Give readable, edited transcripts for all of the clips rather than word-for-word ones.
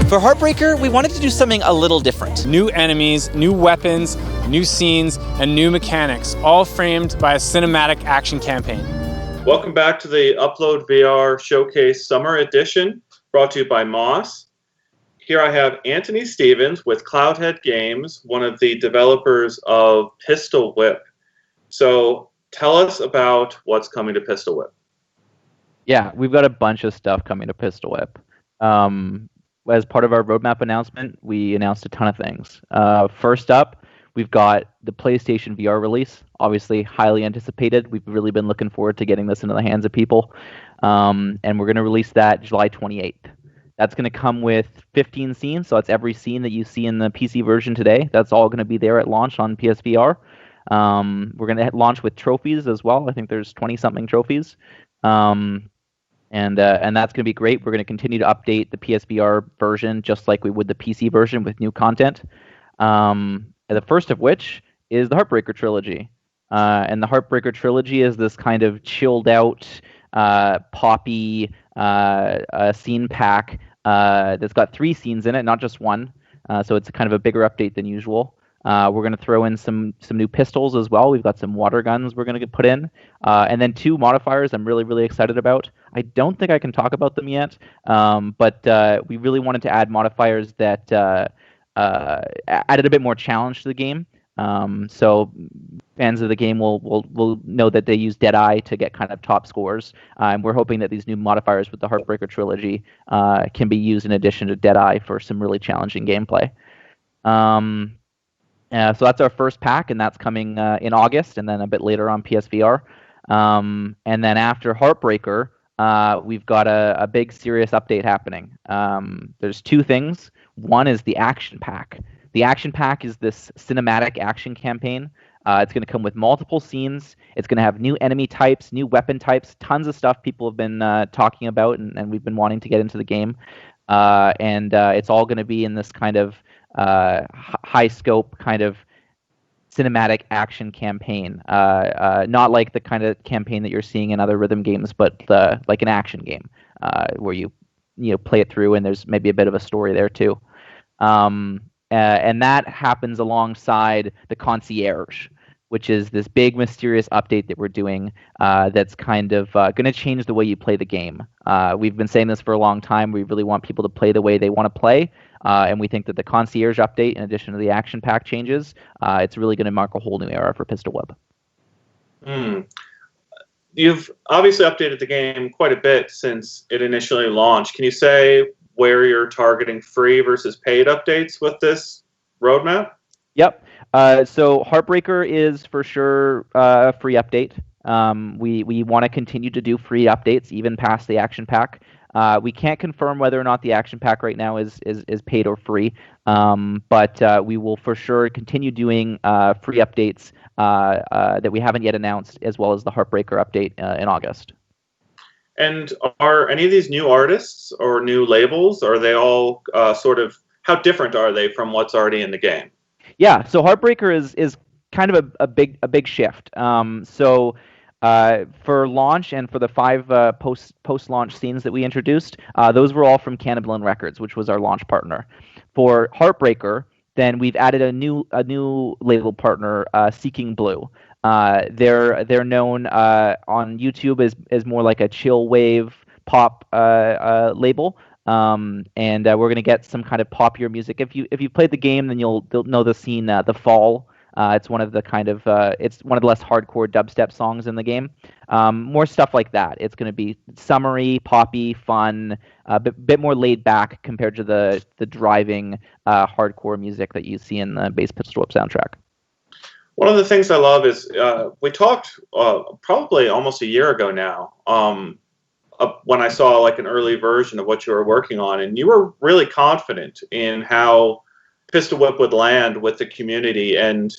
For Heartbreaker, we wanted to do something a little different. New enemies, new weapons, new scenes, and new mechanics, all framed by a cinematic action campaign. Welcome back to the Upload VR Showcase Summer Edition, brought to you by Moss. Here I have Anthony Stevens with Cloudhead Games, one of the developers of Pistol Whip. So tell us about what's coming to Pistol Whip. Yeah, we've got a bunch of stuff coming to Pistol Whip. As part of our roadmap announcement, we announced a ton of things. First up, we've got the PlayStation VR release, obviously highly anticipated. We've really been looking forward to getting this into the hands of people. And we're going to release that July 28th. That's going to come with 15 scenes, so that's every scene that you see in the PC version today. That's all going to be there at launch on PSVR. We're going to launch with trophies as well. I think there's 20-something trophies. And that's going to be great. We're going to continue to update the PSVR version just like we would the PC version with new content. The first of which is the Heartbreaker Trilogy. And the Heartbreaker Trilogy is this kind of chilled out, poppy scene pack that's got 3 scenes in it, not just one. So it's kind of a bigger update than usual. We're going to throw in some new pistols as well. We've got some water guns we're going to put in. And then 2 modifiers I'm really, really excited about. I don't think I can talk about them yet, but we really wanted to add modifiers that added a bit more challenge to the game. So fans of the game will know that they use Deadeye to get kind of top scores. And we're hoping that these new modifiers with the Heartbreaker Trilogy can be used in addition to Deadeye for some really challenging gameplay. So that's our first pack, and that's coming in August, and then a bit later on PSVR. And then after Heartbreaker, we've got a big serious update happening. There's 2 things. One is the Action Pack. The Action Pack is this cinematic action campaign. It's going to come with multiple scenes. It's going to have new enemy types, new weapon types, tons of stuff people have been talking about, and we've been wanting to get into the game. And it's all going to be in this kind of high scope kind of cinematic action campaign, not like the kind of campaign that you're seeing in other rhythm games, but like an action game where you play it through and there's maybe a bit of a story there too. And that happens alongside the Concierge, which is this big mysterious update that we're doing that's kind of going to change the way you play the game. We've been saying this for a long time. We really want people to play the way they want to play. And we think that the Concierge update, in addition to the Action Pack changes, it's really going to mark a whole new era for Pistol Whip. You've obviously updated the game quite a bit since it initially launched. Can you say where you're targeting free versus paid updates with this roadmap? Yep. So Heartbreaker is for sure a free update. We want to continue to do free updates even past the Action Pack. We can't confirm whether or not the Action Pack right now is paid or free, but we will for sure continue doing free updates that we haven't yet announced, as well as the Heartbreaker update in August. And are any of these new artists or new labels, are they all how different are they from what's already in the game? Yeah, so Heartbreaker is kind of a big shift. So for launch and for the 5 post-launch scenes that we introduced, those were all from Cannibal Records, which was our launch partner. For Heartbreaker, then we've added a new label partner, Seeking Blue. They're known on YouTube as more like a chill wave pop label. And we're going to get some kind of poppier music. If you've played the game, then you'll know the scene, The Fall. It's one of the it's one of the less hardcore dubstep songs in the game. More stuff like that. It's going to be summery, poppy, fun, a bit more laid back compared to the driving hardcore music that you see in the base Pistol Whip soundtrack. One of the things I love is we talked probably almost a year ago now when I saw like an early version of what you were working on, and you were really confident in how Pistol Whip would land with the community, and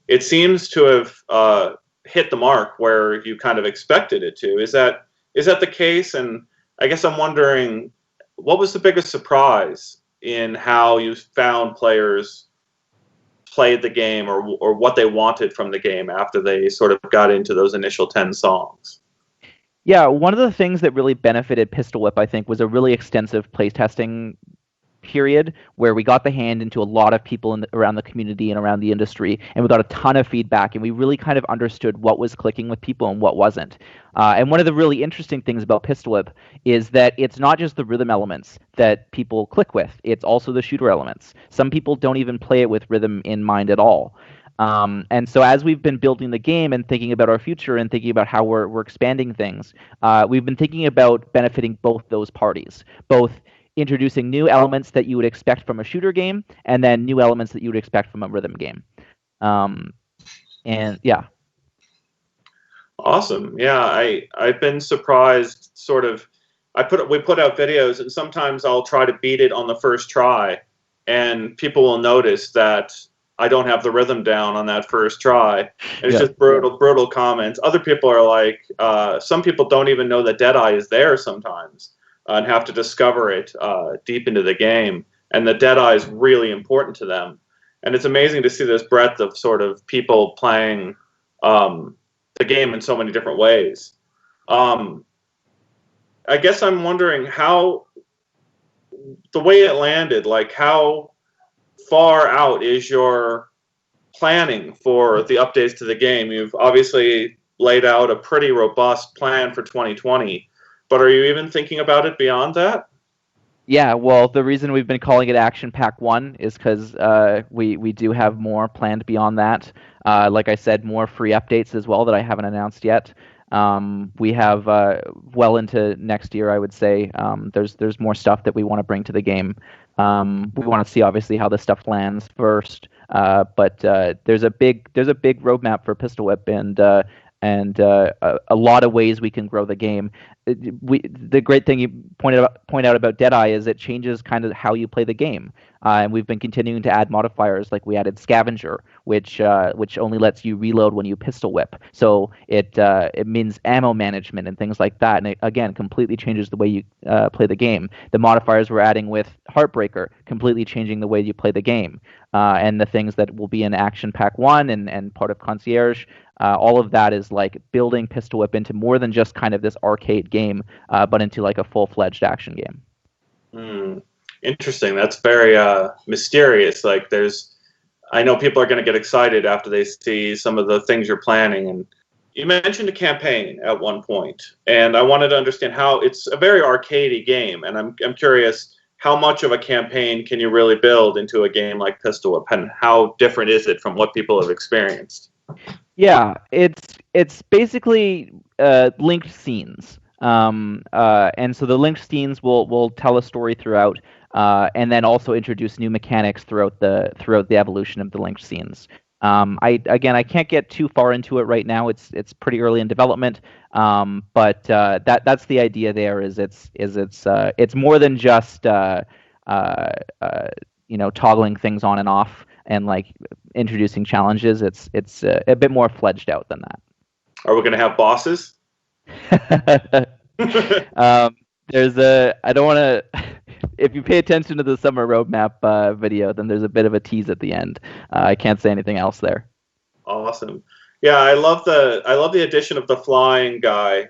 it seems to have hit the mark where you kind of expected it to. Is that the case? And I guess I'm wondering, what was the biggest surprise in how you found players played the game, or what they wanted from the game after they sort of got into those initial 10 songs? Yeah, one of the things that really benefited Pistol Whip, I think, was a really extensive playtesting period where we got the hand into a lot of people around the community and around the industry, and we got a ton of feedback, and we really kind of understood what was clicking with people and what wasn't. And one of the really interesting things about Pistol Whip is that it's not just the rhythm elements that people click with, it's also the shooter elements. Some people don't even play it with rhythm in mind at all. And so as we've been building the game and thinking about our future and thinking about how we're expanding things, we've been thinking about benefiting both those parties, both introducing new elements that you would expect from a shooter game, and then new elements that you would expect from a rhythm game. And yeah. Awesome. Yeah, I've been surprised. Sort of, we put out videos, and sometimes I'll try to beat it on the first try, and people will notice that I don't have the rhythm down on that first try. And it's just brutal comments. Other people are like, some people don't even know that Deadeye is there sometimes, and have to discover it deep into the game. And the Deadeye is really important to them. And it's amazing to see this breadth of sort of people playing the game in so many different ways. I guess I'm wondering how, the way it landed, like how far out is your planning for the updates to the game? You've obviously laid out a pretty robust plan for 2020, but are you even thinking about it beyond that? Yeah, well, the reason we've been calling it Action Pack 1 is because we do have more planned beyond that. Like I said, more free updates as well that I haven't announced yet. We have well into next year, I would say. There's more stuff that we want to bring to the game. We want to see obviously how this stuff lands first, but there's a big roadmap for Pistol Whip, and a lot of ways we can grow the game. The great thing you point out about Deadeye is it changes kind of how you play the game, and we've been continuing to add modifiers. Like we added Scavenger, which only lets you reload when you pistol whip, so it means ammo management and things like that, and it again completely changes the way you play the game. The modifiers we're adding with Heartbreaker completely changing the way you play the game, and the things that will be in Action Pack 1 and part of Concierge. All of that is like building Pistol Whip into more than just kind of this arcade game, but into like a full-fledged action game. Interesting. That's very mysterious. Like I know people are going to get excited after they see some of the things you're planning. And you mentioned a campaign at one point, and I wanted to understand how it's a very arcadey game, and I'm curious, how much of a campaign can you really build into a game like Pistol Whip, and how different is it from what people have experienced? Yeah, it's basically linked scenes, and so the linked scenes will tell a story throughout, and then also introduce new mechanics throughout the evolution of the linked scenes. I can't get too far into it right now. It's pretty early in development, but that's the idea. There is it's more than just toggling things on and off and like introducing challenges. It's a bit more fledged out than that. Are we going to have bosses? I don't want to. If you pay attention to the summer roadmap video, then there's a bit of a tease at the end. I can't say anything else there. Awesome. Yeah, I love the addition of the flying guy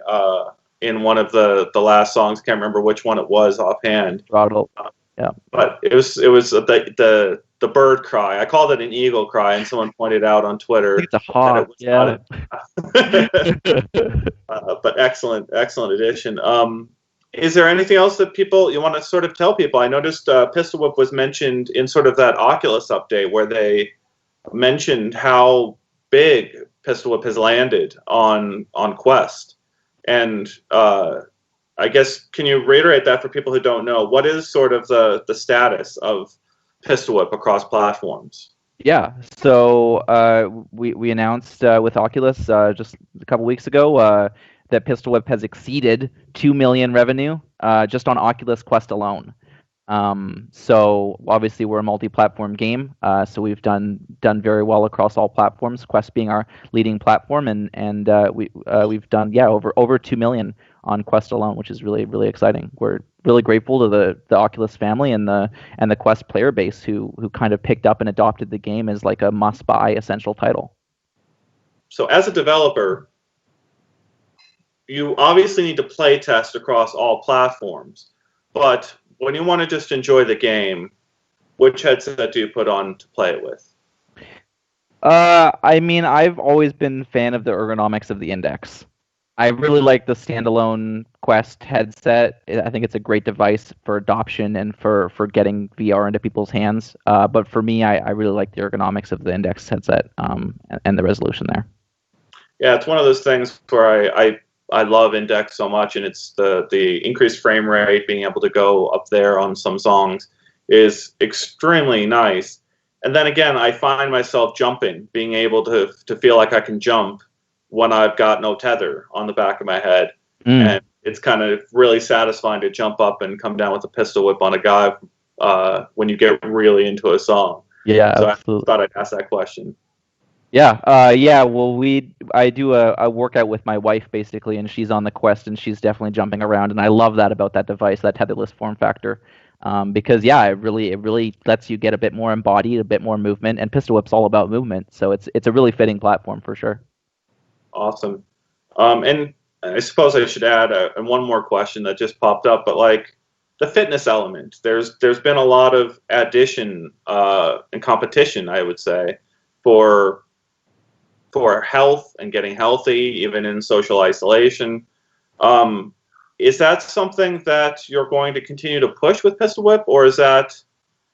in one of the last songs. Can't remember which one it was offhand. Throttle. Yeah. But it was the bird cry. I called it an eagle cry, and someone pointed out on Twitter. It's a hawk. Yeah. But excellent addition. Is there anything else that you want to sort of tell people? I noticed Pistol Whip was mentioned in sort of that Oculus update where they mentioned how big Pistol Whip has landed on Quest. And I guess, can you reiterate that for people who don't know? What is sort of the status of Pistol Whip across platforms? Yeah, so we announced with Oculus just a couple weeks ago that Pistol Whip has exceeded 2 million revenue just on Oculus Quest alone. So obviously we're a multi-platform game, so we've done very well across all platforms. Quest being our leading platform, and we've done over 2 million on Quest alone, which is really, really exciting. We're really grateful to the Oculus family and the Quest player base who kind of picked up and adopted the game as like a must-buy essential title. So as a developer, you obviously need to play test across all platforms, but when you want to just enjoy the game, which headset do you put on to play it with? I mean, I've always been a fan of the ergonomics of the Index. I really like the standalone Quest headset. I think it's a great device for adoption and for getting VR into people's hands. But for me, I really like the ergonomics of the Index headset and the resolution there. Yeah, it's one of those things where I love Index so much, and it's the increased frame rate, being able to go up there on some songs is extremely nice. And then again, I find myself jumping, being able to feel like I can jump when I've got no tether on the back of my head. And it's kind of really satisfying to jump up and come down with a pistol whip on a guy when you get really into a song. Yeah, so absolutely. I thought I'd ask that question. Yeah, yeah. Well, I do a workout with my wife basically, and she's on the Quest, and she's definitely jumping around, and I love that about that device, that tetherless form factor, because yeah, it really lets you get a bit more embodied, a bit more movement, and Pistol Whip's all about movement, so it's a really fitting platform for sure. Awesome. And I suppose I should add one more question that just popped up, but like the fitness element, there's been a lot of addition and competition, I would say, for health and getting healthy, even in social isolation. Is that something that you're going to continue to push with Pistol Whip, or is that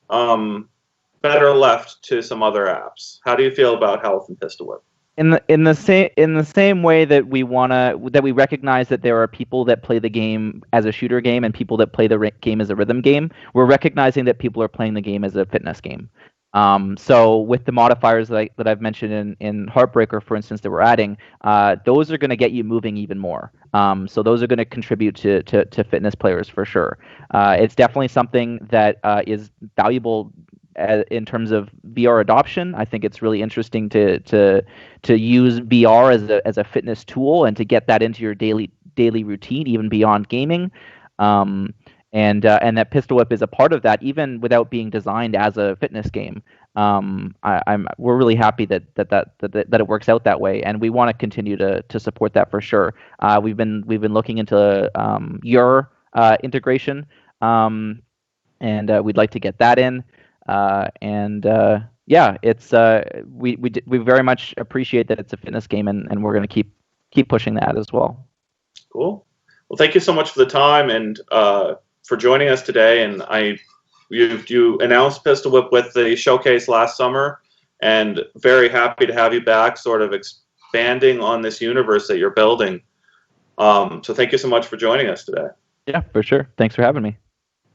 better left to some other apps? How do you feel about health and Pistol Whip? In the same way that we recognize that there are people that play the game as a shooter game and people that play the game as a rhythm game, we're recognizing that people are playing the game as a fitness game. So with the modifiers that I've mentioned in Heartbreaker, for instance, that we're adding, those are going to get you moving even more. So those are going to contribute to fitness players for sure. It's definitely something that is valuable in terms of VR adoption. I think it's really interesting to use VR as a fitness tool and to get that into your daily routine, even beyond gaming. And that Pistol Whip is a part of that, even without being designed as a fitness game. We're really happy that it works out that way, and we want to continue to support that for sure. We've been looking into your integration, and we'd like to get that in. Yeah, it's we very much appreciate that it's a fitness game, and we're going to keep pushing that as well. Cool. Well, thank you so much for the time and for joining us today. And you announced Pistol Whip with the showcase last summer, and very happy to have you back, sort of expanding on this universe that you're building. So thank you so much for joining us today. Yeah, for sure. Thanks for having me.